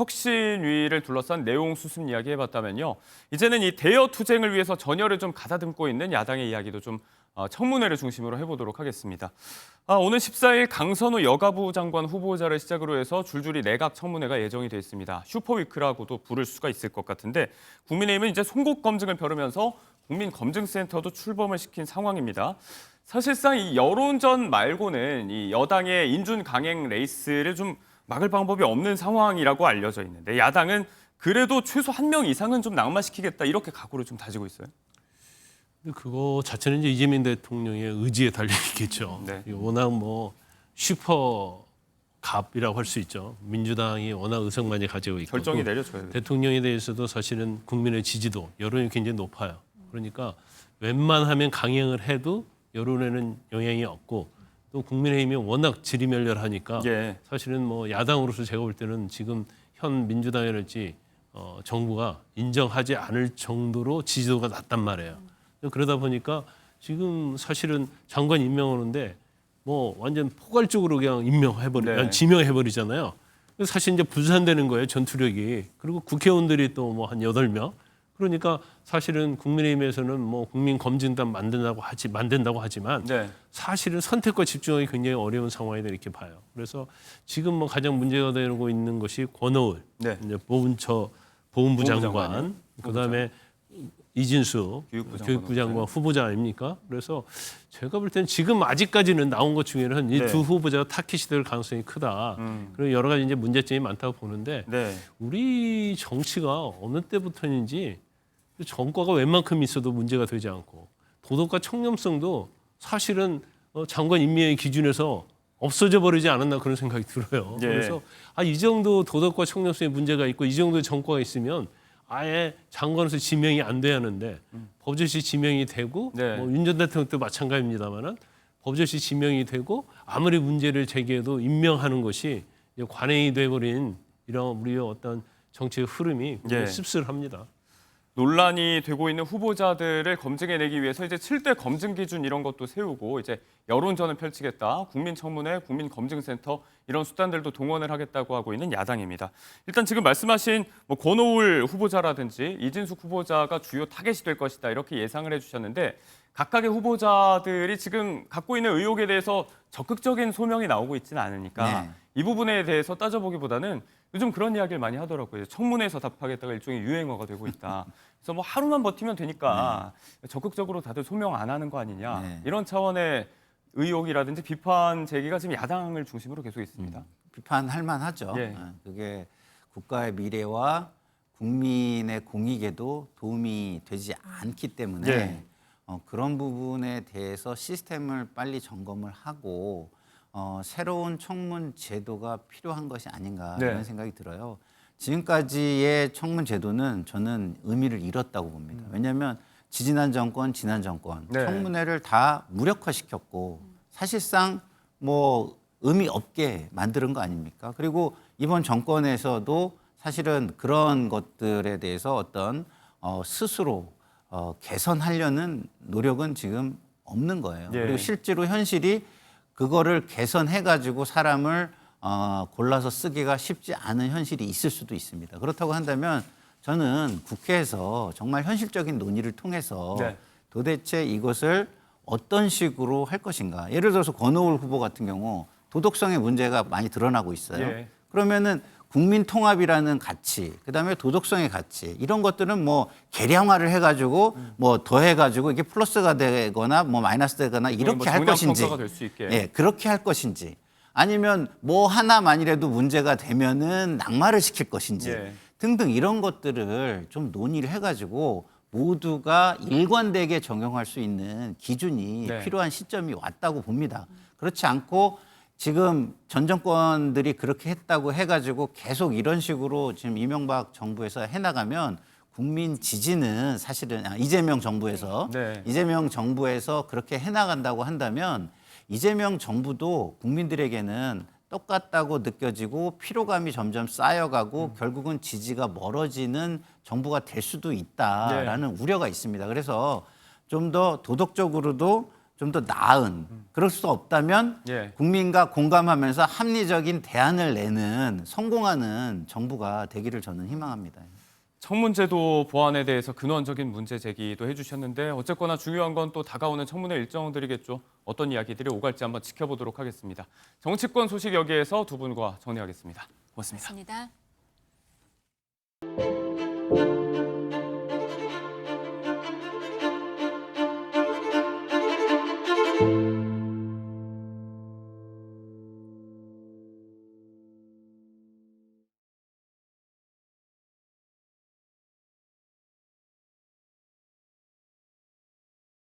혁신위를 둘러싼 내용 수습 이야기 해봤다면요. 이제는 이 대여 투쟁을 위해서 전열을 좀 가다듬고 있는 야당의 이야기도 좀 청문회를 중심으로 해보도록 하겠습니다. 오늘 14일 강선우 여가부 장관 후보자를 시작으로 해서 줄줄이 내각 청문회가 예정이 돼 있습니다. 슈퍼위크라고도 부를 수가 있을 것 같은데 국민의힘은 이제 송곳 검증을 벼르면서 국민검증센터도 출범을 시킨 상황입니다. 사실상 이 여론전 말고는 이 여당의 인준 강행 레이스를 좀 막을 방법이 없는 상황이라고 알려져 있는데 야당은 그래도 최소 한 명 이상은 좀 낙마시키겠다 이렇게 각오를 좀 다지고 있어요. 근데 그거 자체는 이제 이재명 대통령의 의지에 달려 있겠죠. 네. 워낙 뭐 슈퍼 갑이라고 할 수 있죠. 민주당이 워낙 의석 많이 가지고 있고 결정이 내려져야 돼요. 대통령에 대해서도 사실은 국민의 지지도 여론이 굉장히 높아요. 그러니까 웬만하면 강행을 해도 여론에는 영향이 없고 또 국민의힘이 워낙 지리멸렬하니까 예. 사실은 뭐 야당으로서 제가 볼 때는 지금 현 민주당이랄지 정부가 인정하지 않을 정도로 지지도가 낮단 말이에요. 그러다 보니까 지금 사실은 장관 임명하는데 뭐 완전 포괄적으로 그냥 네. 지명해버리잖아요. 사실 이제 분산되는 거예요, 전투력이. 그리고 국회의원들이 또 뭐 한 8명. 그러니까 사실은 국민의힘에서는 뭐 국민검증단 만든다고 하지만 네. 사실은 선택과 집중하기 굉장히 어려운 상황이다 이렇게 봐요. 그래서 지금 뭐 가장 문제가 되고 있는 것이 권오을 네. 이제 보훈부 장관, 그다음에 이진수 교육부 장관 후보자 아닙니까? 그래서 제가 볼 때는 지금 아직까지는 나온 것 중에는 이 네. 두 후보자가 타깃이 될 가능성이 크다. 그리고 여러 가지 이제 문제점이 많다고 보는데 네. 우리 정치가 어느 때부터인지 정과가 웬만큼 있어도 문제가 되지 않고 도덕과 청렴성도 사실은 장관 임명의 기준에서 없어져 버리지 않았나 그런 생각이 들어요. 예. 그래서 이 정도 도덕과 청렴성에 문제가 있고 이 정도 정과가 있으면 아예 장관으로서 지명이 안 돼야 하는데 법조시 지명이 되고 네. 뭐 윤 전 대통령도 마찬가지입니다만은 법조시 지명이 되고 아무리 문제를 제기해도 임명하는 것이 관행이 돼버린 이런 우리의 어떤 정치의 흐름이 예. 씁쓸합니다. 논란이 되고 있는 후보자들을 검증해내기 위해서 이제 7대 검증 기준 이런 것도 세우고 이제 여론전을 펼치겠다. 국민청문회, 국민검증센터 이런 수단들도 동원을 하겠다고 하고 있는 야당입니다. 일단 지금 말씀하신 뭐 권오울 후보자라든지 이진숙 후보자가 주요 타겟이 될 것이다 이렇게 예상을 해주셨는데 각각의 후보자들이 지금 갖고 있는 의혹에 대해서 적극적인 소명이 나오고 있지는 않으니까 네. 이 부분에 대해서 따져보기보다는 요즘 그런 이야기를 많이 하더라고요. 청문회에서 답하겠다가 일종의 유행어가 되고 있다. 그래서 뭐 하루만 버티면 되니까 적극적으로 다들 소명 안 하는 거 아니냐. 네. 이런 차원의 의혹이라든지 비판 제기가 지금 야당을 중심으로 계속 있습니다. 비판할 만하죠. 예. 그게 국가의 미래와 국민의 공익에도 도움이 되지 않기 때문에 예. 그런 부분에 대해서 시스템을 빨리 점검을 하고 새로운 청문 제도가 필요한 것이 아닌가 네. 이런 생각이 들어요. 지금까지의 청문 제도는 저는 의미를 잃었다고 봅니다. 왜냐하면 지난 정권 네. 청문회를 다 무력화시켰고 사실상 뭐 의미 없게 만드는 거 아닙니까? 그리고 이번 정권에서도 사실은 그런 것들에 대해서 어떤 스스로 개선하려는 노력은 지금 없는 거예요. 예. 그리고 실제로 현실이 그거를 개선해가지고 사람을 골라서 쓰기가 쉽지 않은 현실이 있을 수도 있습니다. 그렇다고 한다면 저는 국회에서 정말 현실적인 논의를 통해서 네. 도대체 이것을 어떤 식으로 할 것인가. 예를 들어서 권오울 후보 같은 경우 도덕성의 문제가 많이 드러나고 있어요. 예. 그러면은 국민 통합이라는 가치, 그다음에 도덕성의 가치 이런 것들은 뭐 계량화를 해가지고 뭐 더해가지고 이게 플러스가 되거나 뭐 마이너스 되거나 이렇게 뭐 할 정량 것인지, 평가가 될 수 있게. 예, 그렇게 할 것인지, 아니면 뭐 하나만이라도 문제가 되면은 낙마를 시킬 것인지 예. 등등 이런 것들을 좀 논의를 해가지고 모두가 일관되게 적용할 수 있는 기준이 네. 필요한 시점이 왔다고 봅니다. 그렇지 않고 지금 전 정권들이 그렇게 했다고 해가지고 계속 이런 식으로 지금 이명박 정부에서 해나가면 국민 지지는 사실은 이재명 정부에서 네. 이재명 정부에서 그렇게 해나간다고 한다면 이재명 정부도 국민들에게는 똑같다고 느껴지고 피로감이 점점 쌓여가고 결국은 지지가 멀어지는 정부가 될 수도 있다라는 우려가 있습니다. 그래서 좀 더 도덕적으로도 좀 더 나은 그럴 수 없다면 예. 국민과 공감하면서 합리적인 대안을 내는 성공하는 정부가 되기를 저는 희망합니다. 청문제도 보완에 대해서 근원적인 문제 제기도 해주셨는데 어쨌거나 중요한 건 또 다가오는 청문회 일정들이겠죠. 어떤 이야기들이 오갈지 한번 지켜보도록 하겠습니다. 정치권 소식 여기에서 두 분과 정리하겠습니다. 고맙습니다. 고맙습니다.